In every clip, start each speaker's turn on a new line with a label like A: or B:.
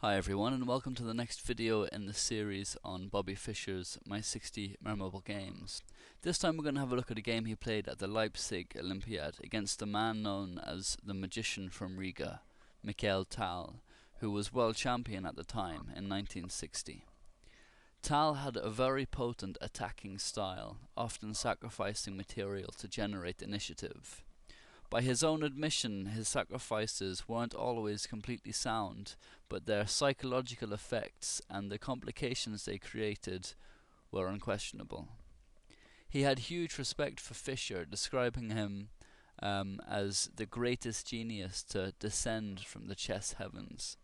A: Hi everyone, and welcome to the next video in the series on Bobby Fischer's My 60 Memorable Games. This time we're going to have a look at a game he played at the Leipzig Olympiad against the man known as the Magician from Riga, Mikhail Tal, who was world champion at the time in 1960. Tal had a very potent attacking style, often sacrificing material to generate initiative. By his own admission, his sacrifices weren't always completely sound, but their psychological effects and the complications they created were unquestionable. He had huge respect for Fischer, describing him as the greatest genius to descend from the chess heavens.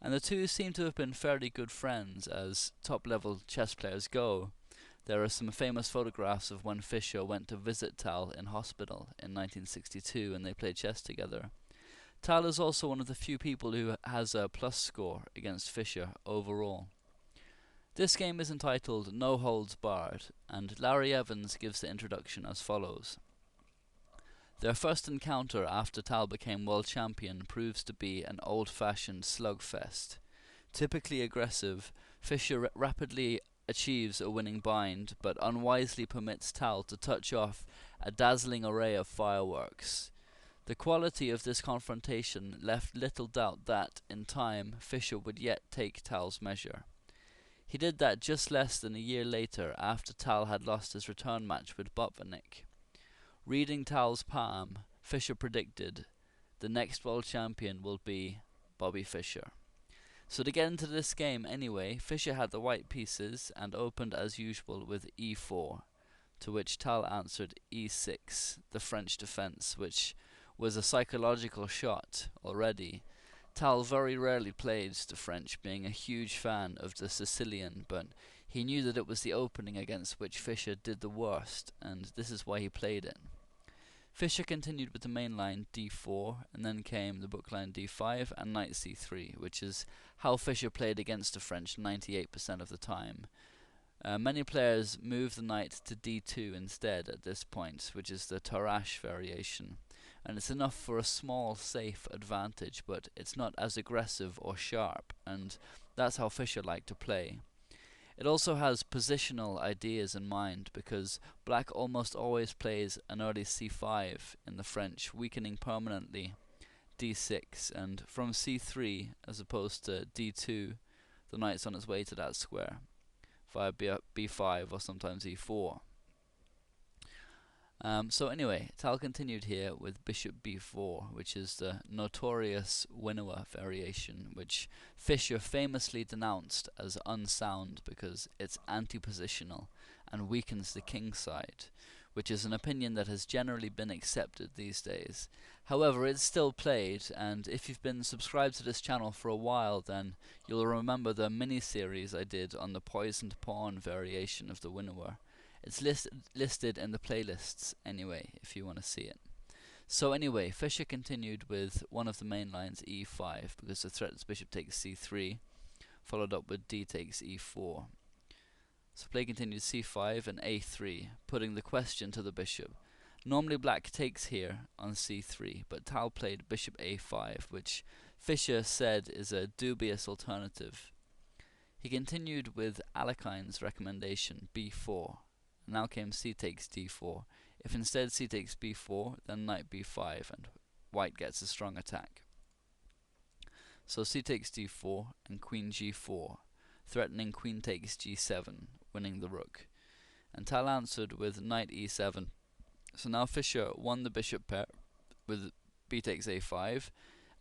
A: And the two seem to have been fairly good friends, as top-level chess players go. There are some famous photographs of when Fischer went to visit Tal in hospital in 1962 and they played chess together. Tal is also one of the few people who has a plus score against Fischer overall. This game is entitled No Holds Barred, and Larry Evans gives the introduction as follows. Their first encounter after Tal became world champion proves to be an old-fashioned slugfest. Typically aggressive, Fischer rapidly achieves a winning bind, but unwisely permits Tal to touch off a dazzling array of fireworks. The quality of this confrontation left little doubt that, in time, Fischer would yet take Tal's measure. He did that just less than a year later, after Tal had lost his return match with Botvinnik. Reading Tal's palm, Fischer predicted, "The next world champion will be Bobby Fischer." So to get into this game anyway, Fischer had the white pieces and opened as usual with e4, to which Tal answered e6, the French defense, which was a psychological shot already. Tal very rarely played the French, being a huge fan of the Sicilian, but he knew that it was the opening against which Fischer did the worst, and this is why he played it. Fischer continued with the main line d4, and then came the book line d5 and knight c3, which is how Fischer played against the French 98% of the time. Many players move the knight to d2 instead at this point, which is the Tarrasch variation, and it's enough for a small, safe advantage, but it's not as aggressive or sharp, and that's how Fischer liked to play. It also has positional ideas in mind, because black almost always plays an early c5 in the French, weakening permanently d6, and from c3, as opposed to d2, the knight's on its way to that square, via b5 or sometimes e4. So anyway, Tal continued here with bishop b4, which is the notorious Winower variation, which Fischer famously denounced as unsound because it's anti-positional and weakens the king side, which is an opinion that has generally been accepted these days. However, it's still played, and if you've been subscribed to this channel for a while, then you'll remember the mini-series I did on the poisoned pawn variation of the Winower. It's listed in the playlists anyway, if you want to see it. So anyway, Fischer continued with one of the main lines, e5, because the threat is bishop takes c3, followed up with d takes e4. So play continued c5 and a3, putting the question to the bishop. Normally black takes here on c3, but Tal played bishop a5, which Fischer said is a dubious alternative. He continued with Alekhine's recommendation, b4. Now came c takes d4. If instead c takes b4, then knight b5, and white gets a strong attack. So c takes d4 and queen g4, threatening queen takes g7, winning the rook. And Tal answered with knight e7. So now Fischer won the bishop pair with b takes a5,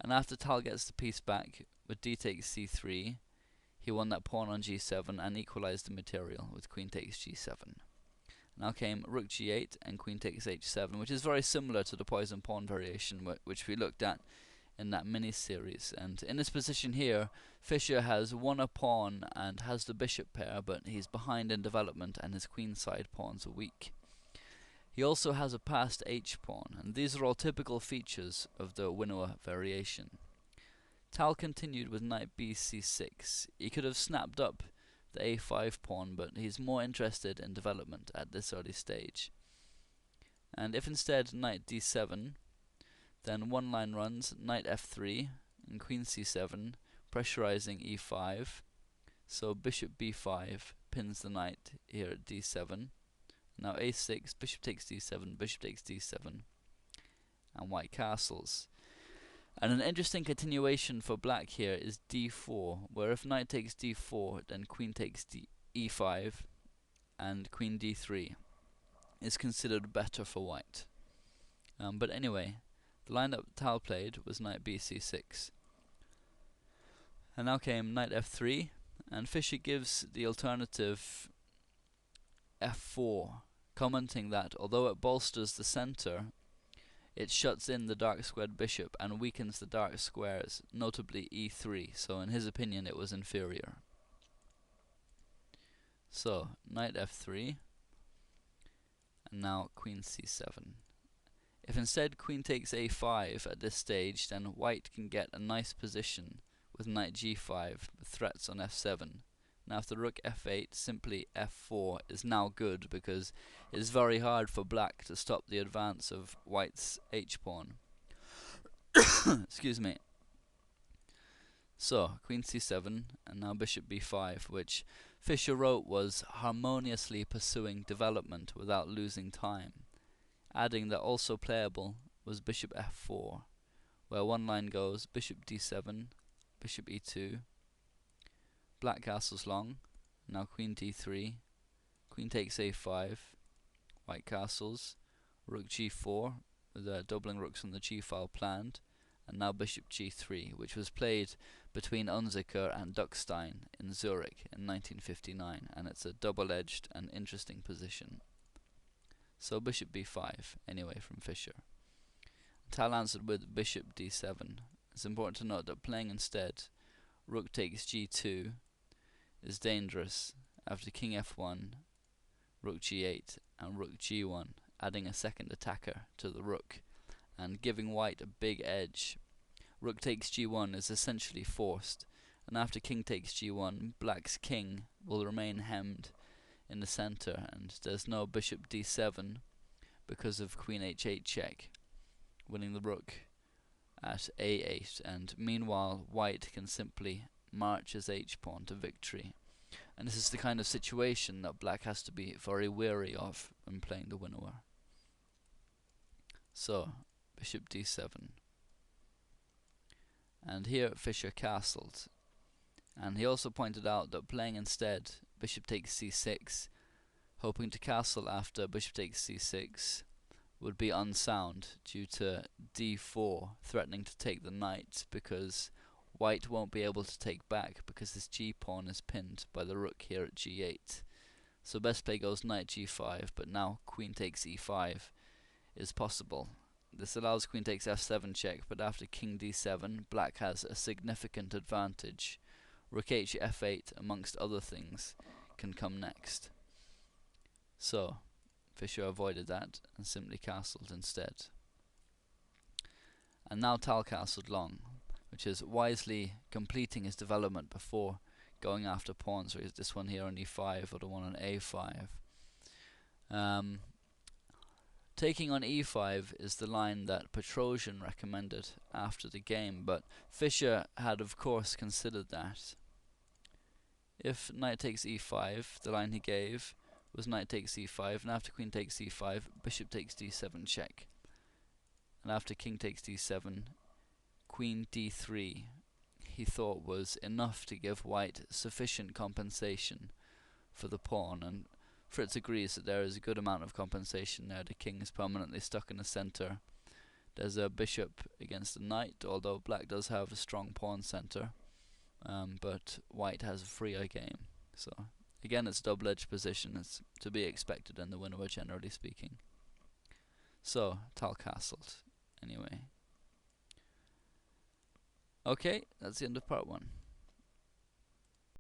A: and after Tal gets the piece back with d takes c3, he won that pawn on g7 and equalized the material with queen takes g7. Now came rook g8 and queen takes h7, which is very similar to the poison pawn variation which we looked at in that mini-series. And in this position here, Fischer has won a pawn and has the bishop pair, but he's behind in development and his queenside pawns are weak. He also has a passed h-pawn, and these are all typical features of the Winower variation. Tal continued with knight bc6. He could have snapped up the a5 pawn, but he's more interested in development at this early stage. And if instead knight d7, then one line runs knight f3 and queen c7, pressurizing e5. So bishop b5 pins the knight here at d7. Now a6, bishop takes d7, bishop takes d7, and white castles. And an interesting continuation for black here is d4, where if knight takes d4, then queen takes e5, and queen d3 is considered better for white. But anyway, the line that Tal played was knight bc6. And now came knight f3, and Fischer gives the alternative f4, commenting that although it bolsters the center, it shuts in the dark squared bishop and weakens the dark squares, notably e3, so in his opinion it was inferior. So, knight f3, and now queen c7. If instead queen takes a5 at this stage, then white can get a nice position with knight g5 with threats on f7. Now if the rook f8, simply f4 is now good, because it is very hard for black to stop the advance of white's h-pawn. Excuse me. So, queen c7, and now bishop b5, which Fischer wrote was harmoniously pursuing development without losing time, adding that also playable was bishop f4, where one line goes bishop d7, bishop e2, black castles long, now queen d3, queen takes a5, white castles, rook g4, with doubling rooks on the g file planned, and now bishop g3, which was played between Unzicker and Duckstein in Zurich in 1959, and it's a double-edged and interesting position. So bishop b5, anyway, from Fischer. Tal answered with bishop d7. It's important to note that playing instead rook takes g2 is dangerous after king f1, rook g8, and rook g1, adding a second attacker to the rook and giving white a big edge. Rook takes g1 is essentially forced, and after king takes g1, black's king will remain hemmed in the center, and there's no bishop d7 because of queen h8 check, winning the rook at a8, and meanwhile white can simply march his h-pawn to victory. And this is the kind of situation that black has to be very wary of when playing the winnower. So, bishop d7. And here Fischer castled. And he also pointed out that playing instead bishop takes c6, hoping to castle after bishop takes c6, would be unsound due to d4 threatening to take the knight, because white won't be able to take back because his g-pawn is pinned by the rook here at g8. So best play goes knight g5, but now queen takes e5 is possible. This allows queen takes f7 check, but after king d7, black has a significant advantage. Rook h f8, amongst other things, can come next. So, Fischer avoided that and simply castled instead. And now Tal castled long, which is wisely completing his development before going after pawns. So this one here on e5 or the one on a5. Taking on e5 is the line that Petrosian recommended after the game, but Fischer had of course considered that. If knight takes e5, the line he gave was knight takes e5, and after queen takes e5, bishop takes d7 check. And after king takes d7, queen d3 he thought was enough to give white sufficient compensation for the pawn, and Fritz agrees that there is a good amount of compensation there. The king is permanently stuck in the center. There's a bishop against a knight, although black does have a strong pawn center, but white has a freer game. So again, it's a double-edged position. It's to be expected in the winnower, generally speaking. So Tal castled anyway. Okay, that's the end of part 1.